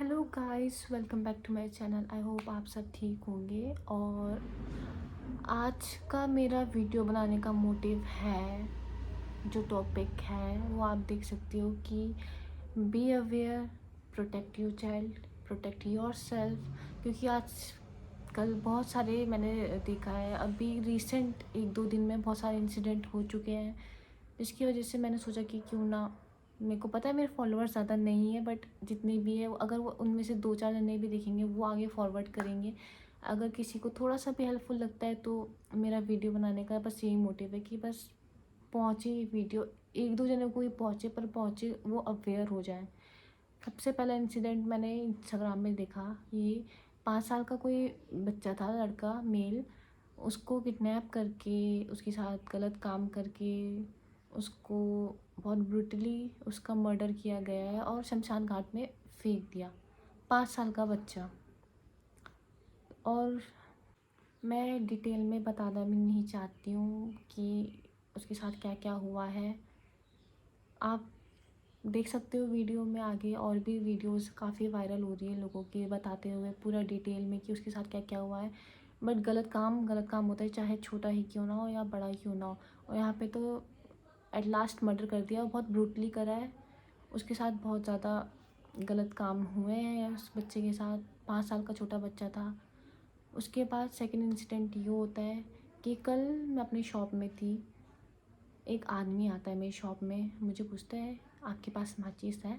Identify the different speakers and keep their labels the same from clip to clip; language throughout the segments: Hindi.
Speaker 1: Hello guys, welcome back to my channel. I hope आप सब ठीक होंगे। और आज का मेरा वीडियो बनाने का मोटिव है, जो टॉपिक है वो आप देख सकते हो कि be aware, protect your child, protect your self. क्योंकि आज कल बहुत सारे मैंने देखा है, अभी रिसेंट 1-2 दिन में बहुत सारे इंसिडेंट हो चुके हैं, जिसकी वजह से मैंने सोचा कि क्यों ना, मेरे को पता है मेरे फॉलोअर्स ज़्यादा नहीं है, बट जितने भी है अगर वो उनमें से 2-4 जने भी देखेंगे वो आगे फॉरवर्ड करेंगे। अगर किसी को थोड़ा सा भी हेल्पफुल लगता है तो मेरा वीडियो बनाने का बस यही मोटिव है कि बस पहुँचे ये वीडियो, 1-2 जनों को ही पहुँचे, पर पहुँचे वो अवेयर हो जाए। सबसे पहला इंसिडेंट मैंने इंस्टाग्राम में देखा। ये 5 साल का कोई बच्चा था, लड़का मेल, उसको किडनैप करके उसके साथ गलत काम करके उसको बहुत ब्रूटली उसका मर्डर किया गया है और शमशान घाट में फेंक दिया। 5 साल का बच्चा। और मैं डिटेल में बताना भी नहीं चाहती हूँ कि उसके साथ क्या क्या हुआ है। आप देख सकते हो वीडियो में आगे, और भी वीडियोस काफ़ी वायरल हो रही है लोगों की बताते हुए पूरा डिटेल में कि उसके साथ क्या क्या हुआ है। बट गलत काम होता है, चाहे छोटा ही क्यों ना हो या बड़ा ही क्यों ना हो। और यहाँ पे तो एट लास्ट मर्डर कर दिया, बहुत ब्रूटली करा है। उसके साथ बहुत ज़्यादा गलत काम हुए हैं उस बच्चे के साथ। 5 साल का छोटा बच्चा था। उसके बाद सेकंड इंसिडेंट ये होता है कि कल मैं अपनी शॉप में थी, एक आदमी आता है मेरी शॉप में, मुझे पूछता है आपके पास माचिस है।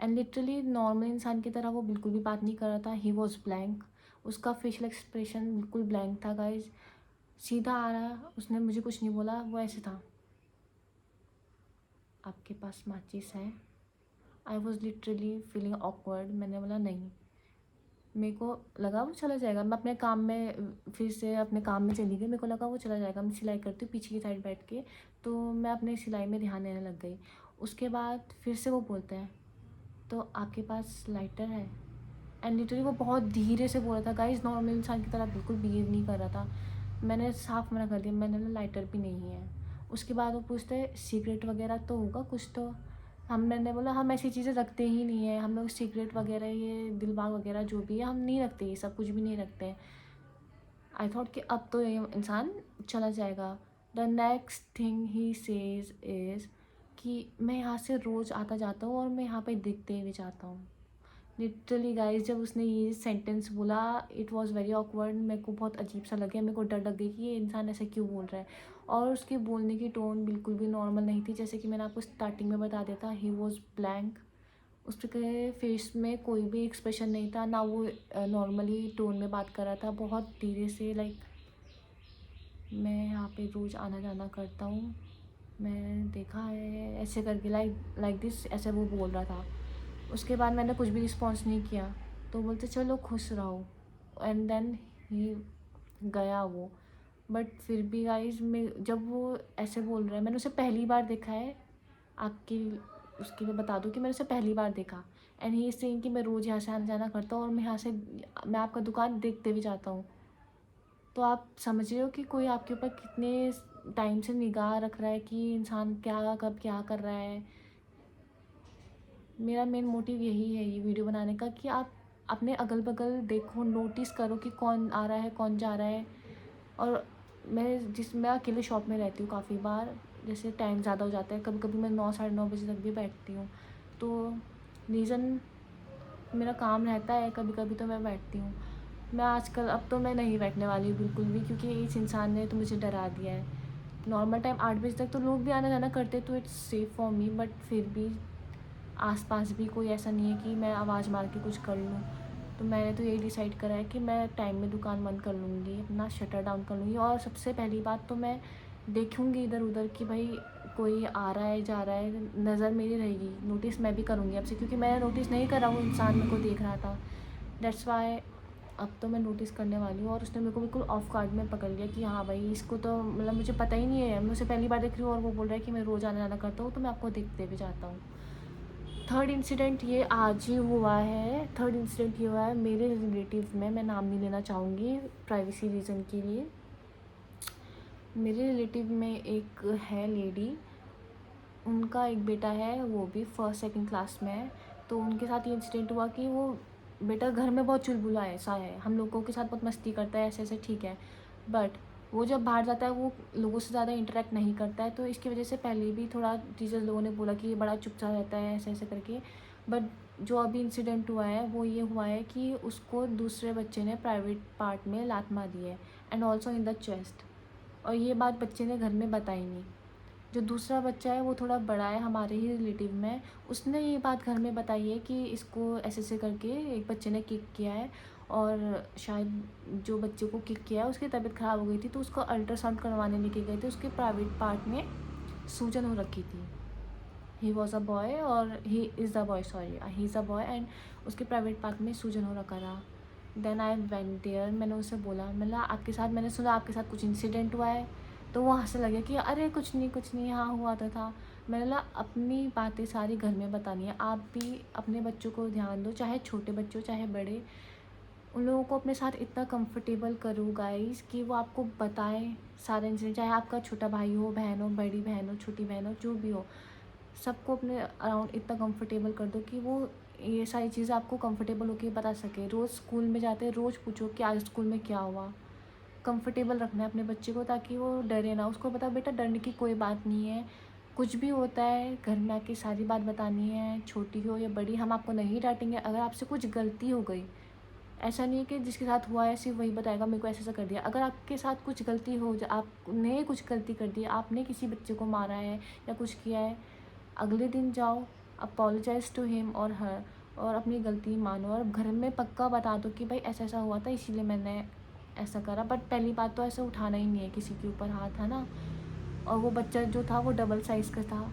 Speaker 1: एंड लिटरली नॉर्मल इंसान की तरह वो बिल्कुल भी बात नहीं कर रहा था। He was blank. उसका फेशियल एक्सप्रेशन बिल्कुल ब्लैंक था गाइज। सीधा आ रहा, उसने मुझे कुछ नहीं बोला, वो ऐसे था, आपके पास माचिस है। I was literally feeling awkward. मैंने बोला नहीं। मेरे को लगा वो चला जाएगा, मैं अपने काम में फिर से अपने काम में चली गई। मेरे को लगा वो चला जाएगा, मैं सिलाई करती हूँ पीछे की साइड बैठ के, तो मैं अपने सिलाई में ध्यान देने लग गई। उसके बाद फिर से वो बोलता है तो आपके पास लाइटर है। एंड लिटरली वो बहुत धीरे से बोल रहा था गाइज, नॉर्मल इंसान की तरह बिल्कुल बिहेव नहीं कर रहा था। मैंने साफ मना कर दिया, मैंने ना लाइटर भी नहीं है। उसके बाद वो पूछते हैं सिगरेट वगैरह तो होगा कुछ तो। मैंने बोला हम ऐसी चीज़ें रखते ही नहीं है, हम लोग सिगरेट वगैरह ये दिलबाग वगैरह जो भी है हम नहीं रखते, ये सब कुछ भी नहीं रखते। आई थॉट कि अब तो ये इंसान चला जाएगा। The next thing he says is कि मैं यहाँ से रोज़ आता जाता हूँ और मैं यहाँ पे दिखते हुए जाता हूँ। लिटरली गाइज, जब उसने ये सेंटेंस बोला इट वॉज़ वेरी ऑकवर्ड। मेरे को बहुत अजीब सा लगे, मेरे को डर लग गई कि ये इंसान ऐसे क्यों बोल रहा है। और उसके बोलने की टोन बिल्कुल भी नॉर्मल नहीं थी, जैसे कि मैंने आपको स्टार्टिंग में बता दिया था। He was blank. उसके फेस में कोई भी एक्सप्रेशन नहीं था, ना वो नॉर्मली टोन में बात कर रहा था, बहुत धीरे से। लाइक मैं यहाँ पे रोज़ आना जाना करता हूँ, मैं देखा है ऐसे करके, लाइक दिस, ऐसे वो बोल रहा था। उसके बाद मैंने कुछ भी रिस्पॉन्स नहीं किया, तो बोलते चलो खुश रहो। एंड देन ही गया वो। बट फिर भी गाइज, मैं जब वो ऐसे बोल रहा है, मैंने उसे पहली बार देखा है। आपकी उसके लिए बता दूँ कि मैंने उसे पहली बार देखा। एंड ही सेइंग कि मैं रोज़ यहाँ से आना जाना करता हूँ और मैं आपका दुकान देखते भी जाता हूँ। तो आप समझ रहे हो कि कोई आपके ऊपर कितने टाइम से निगाह रख रहा है कि इंसान क्या कब क्या कर रहा है। मेरा मेन मोटिव यही है ये वीडियो बनाने का कि आप अपने अगल बगल देखो, नोटिस करो कि कौन आ रहा है कौन जा रहा है। और मैं अकेले शॉप में रहती हूँ काफ़ी बार, जैसे टाइम ज़्यादा हो जाता है, कभी कभी मैं 9-9:30 तक भी बैठती हूँ। तो रीज़न मेरा काम रहता है, कभी कभी तो मैं बैठती हूँ। मैं आजकल अब तो मैं नहीं बैठने वाली हूँ बिल्कुल भी, क्योंकि इस इंसान ने तो मुझे डरा दिया है। नॉर्मल टाइम 8 बजे तक तो लोग भी आना जाना करते, तो it's safe for me. But फिर भी आसपास भी कोई ऐसा नहीं है कि मैं आवाज़ मार के कुछ कर लूँ। तो मैंने तो यही डिसाइड करा है कि मैं टाइम में दुकान बंद कर लूँगी, अपना शटर डाउन कर लूँगी। और सबसे पहली बात तो मैं देखूँगी इधर उधर कि भाई कोई आ रहा है जा रहा है, नज़र मेरी रहेगी, नोटिस मैं भी करूँगी आपसे, क्योंकि मैंने नोटिस नहीं करा, वो इंसान मेरे को देख रहा था। दैट्स वाई अब तो मैं नोटिस करने वाली हूँ। और उसने मेरे को बिल्कुल ऑफ गार्ड में पकड़ लिया कि हाँ भाई इसको तो मतलब मुझे पता ही नहीं है, मैं उसे पहली बार देख रही हूँ और वो बोल रहा है कि मैं रोज़ आना जाना करता हूँ, तो मैं आपको देखते भी जाता हूँ। थर्ड इंसिडेंट ये आज ही हुआ है। थर्ड इंसिडेंट ये हुआ है मेरे रिलेटिव में, मैं नाम नहीं लेना चाहूँगी प्राइवेसी रीज़न के लिए। मेरे रिलेटिव में एक है लेडी, उनका एक बेटा है, वो भी फर्स्ट सेकंड क्लास में है। तो उनके साथ ये इंसिडेंट हुआ कि वो बेटा घर में बहुत चुलबुला है, ऐसा है, हम लोगों के साथ बहुत मस्ती करता है, ऐसे ऐसे, ठीक है, बट वो जब बाहर जाता है वो लोगों से ज़्यादा इंटरेक्ट नहीं करता है। तो इसकी वजह से पहले भी थोड़ा टीचर्स लोगों ने बोला कि ये बड़ा चुपचाप रहता है, ऐसे ऐसे करके। बट जो अभी इंसिडेंट हुआ है वो ये हुआ है कि उसको दूसरे बच्चे ने प्राइवेट पार्ट में लात मार दी है, and also in the chest. और ये बात बच्चे ने घर में बताई नहीं। जो दूसरा बच्चा है वो थोड़ा बड़ा है, हमारे ही रिलेटिव में, उसने ये बात घर में बताई है कि इसको ऐसे ऐसे करके एक बच्चे ने किक किया है, और शायद जो बच्चे को किक किया है उसकी तबीयत ख़राब हो गई थी, तो उसको अल्ट्रासाउंड करवाने लेके गए थे, उसके प्राइवेट पार्ट में सूजन हो रखी थी। ही वॉज अ बॉय, और he is a boy, sorry, he is a boy, and उसके प्राइवेट पार्ट में सूजन हो रखा था। देन आई वेंट देयर, मैंने उससे बोला, मतलब आपके साथ, मैंने सुना आपके साथ कुछ इंसिडेंट हुआ है, तो वो हंसने लगे कि अरे कुछ नहीं कुछ नहीं, हाँ हुआ तो था। मैंने बोला अपनी बातें सारी घर में बतानी है, आप भी अपने बच्चों को ध्यान दो, चाहे छोटे बच्चों चाहे बड़े, उन लोगों को अपने साथ इतना कंफर्टेबल करो गाइस कि वो आपको बताएं सारे इंसिडेंट, चाहे आपका छोटा भाई हो, बहन हो, बड़ी बहन हो, छोटी बहन हो, जो भी हो, सबको अपने अराउंड इतना कंफर्टेबल कर दो कि वो ये सारी चीज़ें आपको कंफर्टेबल होकर बता सके। रोज़ स्कूल में जाते रोज़ पूछो कि आज स्कूल में क्या हुआ। कंफर्टेबल रखना है अपने बच्चे को ताकि वो डरे ना। उसको बता बेटा डरने की कोई बात नहीं है, कुछ भी होता है घर में आके सारी बात बतानी है, छोटी हो या बड़ी, हम आपको नहीं डांटेंगे। अगर आपसे कुछ गलती हो गई, ऐसा नहीं है कि जिसके साथ हुआ है सिर्फ वही बताएगा मेरे को ऐसा ऐसा कर दिया। अगर आपके साथ कुछ गलती हो जा, आपने कुछ गलती कर दी, आपने किसी बच्चे को मारा है या कुछ किया है, अगले दिन जाओ अपोलोजाइज़ टू हिम और हर, और अपनी गलती मानो, और घर में पक्का बता दो कि भाई ऐसा ऐसा हुआ था इसीलिए मैंने ऐसा करा। बट पहली बात तो ऐसे उठाना ही नहीं है किसी के ऊपर हाथ, है ना। और वो बच्चा जो था वो डबल साइज़ का था।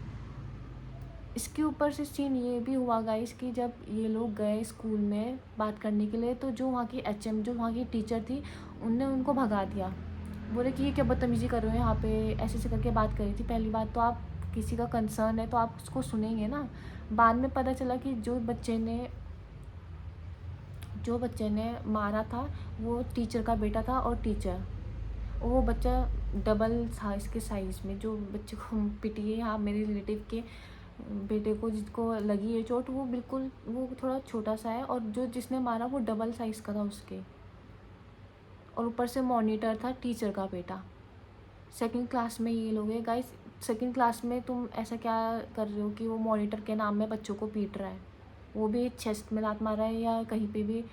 Speaker 1: इसके ऊपर से सीन ये भी हुआ गाइस कि जब ये लोग गए स्कूल में बात करने के लिए, तो जो वहाँ की एचएम, जो वहाँ की टीचर थी, उनने उनको भगा दिया। बोले कि ये क्या बदतमीज़ी कर रहे हो यहाँ पे, ऐसे ऐसे करके बात करी थी। पहली बात तो आप किसी का कंसर्न है तो आप उसको सुनेंगे ना। बाद में पता चला कि जो बच्चे ने मारा था वो टीचर का बेटा था, और वो बच्चा डबल था इसके साइज़ में। जो बच्चे को पिटी है यहाँ मेरे रिलेटिव के बेटे को, जिसको लगी है चोट, वो बिल्कुल वो थोड़ा छोटा सा है, और जो जिसने मारा वो डबल साइज़ का था उसके, और ऊपर से मॉनिटर था टीचर का बेटा। सेकंड क्लास में ये लोग हैं गाइस। सेकंड क्लास में तुम ऐसा क्या कर रहे हो कि वो मॉनिटर के नाम में बच्चों को पीट रहा है, वो भी चेस्ट में लात मार रहा है या कहीं पे भी।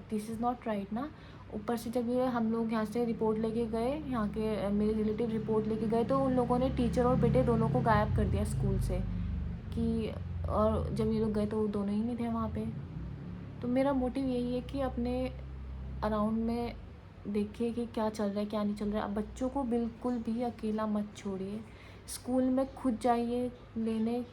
Speaker 1: दिस इज़ नॉट राइट ना। ऊपर से जब ये हम लोग यहाँ से रिपोर्ट लेके गए, यहाँ के मेरे रिलेटिव रिपोर्ट लेके गए, तो उन लोगों ने टीचर और बेटे दोनों को गायब कर दिया स्कूल से कि, और जब ये लोग गए तो वो दोनों ही नहीं थे वहाँ पे। तो मेरा मोटिव यही है कि अपने अराउंड में देखिए कि क्या चल रहा है क्या नहीं चल रहा है। अब बच्चों को बिल्कुल भी अकेला मत छोड़िए। स्कूल में खुद जाइए लेने,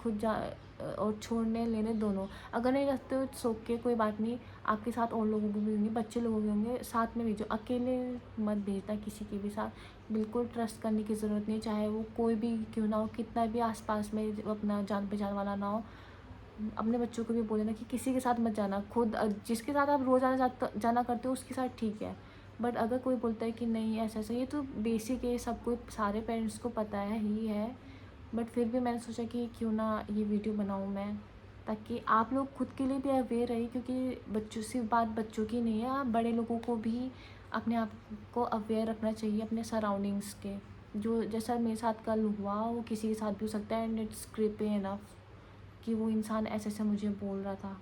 Speaker 1: और छोड़ने लेने दोनों। अगर नहीं रखते हो सो के कोई बात नहीं, आपके साथ और लोगों को भी होंगे, बच्चे लोगों के होंगे, साथ में भेजो। अकेले मत भेजना किसी के भी साथ। बिल्कुल ट्रस्ट करने की ज़रूरत नहीं, चाहे वो कोई भी क्यों ना हो, कितना भी आसपास में अपना जान पहचान वाला ना हो। अपने बच्चों को भी बोले ना कि किसी के साथ मत जाना। खुद जिसके साथ आप रोज़ाना जाना करते हो उसके साथ ठीक है, बट अगर कोई बोलता है कि नहीं ऐसा ऐसा, ये तो बेसिक है, सबको सारे पेरेंट्स को पता है ही है। बट फिर भी मैंने सोचा कि क्यों ना ये वीडियो बनाऊँ मैं, ताकि आप लोग खुद के लिए भी अवेयर रहे, क्योंकि बच्चों सिर्फ बात बच्चों की नहीं है, आप बड़े लोगों को भी अपने आप को अवेयर रखना चाहिए अपने सराउंडिंग्स के। जो जैसा मेरे साथ कल हुआ वो किसी के साथ भी हो सकता है, एंड इट्स क्रिपिंग इनफ कि वो इंसान ऐसे ऐसे मुझे बोल रहा था।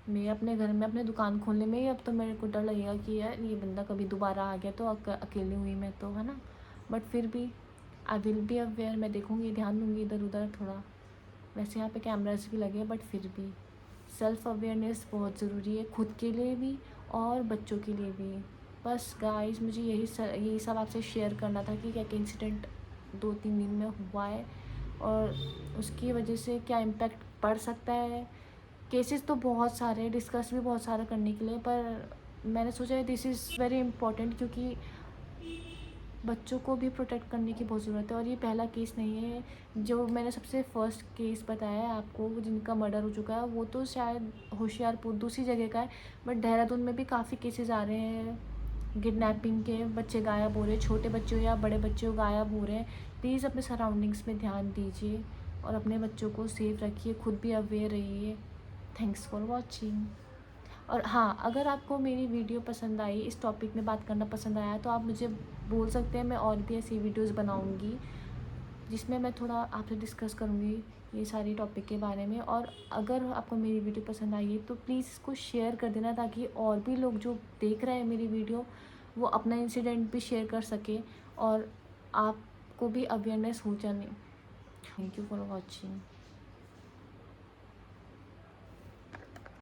Speaker 1: मैं अपने घर में अपने दुकान खोलने में ही अब तो मेरे को डर लगेगा कि यार ये बंदा कभी दोबारा आ गया तो अकेली हुई मैं तो, है ना। बट फिर भी आई विल बी अवेयर, मैं देखूँगी, ध्यान दूँगी इधर उधर थोड़ा। वैसे यहाँ पे कैमरास भी लगे, बट फिर भी सेल्फ़ अवेयरनेस बहुत ज़रूरी है, खुद के लिए भी और बच्चों के लिए भी। बस गाइस मुझे यही सब आपसे शेयर करना था कि क्या क्या इंसिडेंट 2-3 दिन में हुआ है, और उसकी वजह से क्या इम्पैक्ट पड़ सकता है। केसेस तो बहुत सारे हैं, डिस्कस भी बहुत सारा करने के लिए, पर मैंने सोचा दिस इज़ वेरी इम्पोर्टेंट, क्योंकि बच्चों को भी प्रोटेक्ट करने की बहुत ज़रूरत है। और ये पहला केस नहीं है, जो मैंने सबसे फर्स्ट केस बताया है आपको जिनका मर्डर हो चुका है, वो तो शायद होशियारपुर दूसरी जगह का है, बट देहरादून में भी काफ़ी केसेस आ रहे हैं किडनैपिंग के। बच्चे गायब हो रहे हैं, छोटे बच्चे हो या बड़े बच्चे हो गायब हो रहे हैं। प्लीज़ अपने सराउंडिंग्स में ध्यान दीजिए, और अपने बच्चों को सेफ रखिए, खुद भी अवेयर रहिए। Thanks for watching. और हाँ, अगर आपको मेरी वीडियो पसंद आई, इस टॉपिक में बात करना पसंद आया, तो आप मुझे बोल सकते हैं, मैं और भी ऐसी वीडियोस बनाऊंगी जिसमें मैं थोड़ा आपसे डिस्कस करूंगी ये सारी टॉपिक के बारे में। और अगर आपको मेरी वीडियो पसंद आई है तो प्लीज़ इसको शेयर कर देना, ताकि और भी लोग जो देख रहे हैं मेरी वीडियो वो अपना इंसिडेंट भी शेयर कर सके और आपको भी अवेयरनेस हो जाने। Thank you for watching.